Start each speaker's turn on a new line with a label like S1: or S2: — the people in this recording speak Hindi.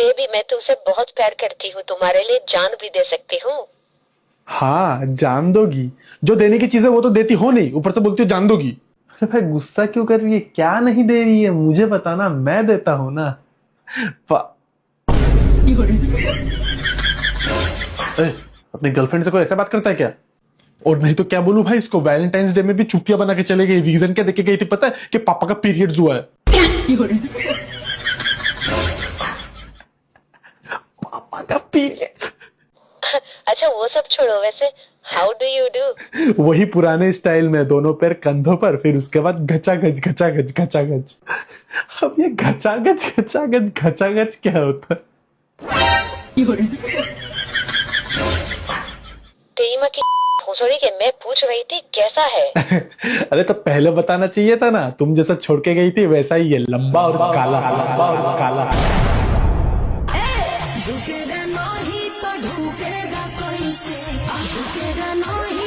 S1: बेबी मैं तुमसे बहुत प्यार करती हूँ, तुम्हारे लिए जान भी दे सकती हूँ।
S2: हाँ जान दोगी? जो देने की चीजें वो तो देती हो नहीं, ऊपर से बोलती हो जान दोगी। अरे भाई गुस्सा क्यों कर रही है? क्या नहीं दे रही है मुझे बताना, मैं देता हूं ना। ए, अपनी गर्लफ्रेंड से कोई ऐसा बात करता है क्या? और नहीं तो क्या बोलूं भाई इसको, वैलेंटाइंस डे में भी चुटिया बना के चले गई। रीजन क्या देके गई थी पता है? कि पापा का पीरियड्स हुआ है। पापा का पीरियड।
S1: अच्छा वो सब छोड़ो, वैसे हाउ डू यू डू?
S2: वही पुराने स्टाइल में, दोनों पैर कंधों पर, फिर उसके बाद घचाघच घचाघच घचाघच। अब ये घचाघच घचाघच घचाघच क्या होता है?
S1: तेरी माँ की भोसड़ी के, मैं पूछ रही थी कैसा है।
S2: अरे तो पहले बताना चाहिए था ना, तुम जैसा छोड़ के गई थी वैसा ही है, लंबा और काला, लंबा और काला।
S3: झुकेगा नहीं तो ढूकेगा कोई से, झुकेगा नहीं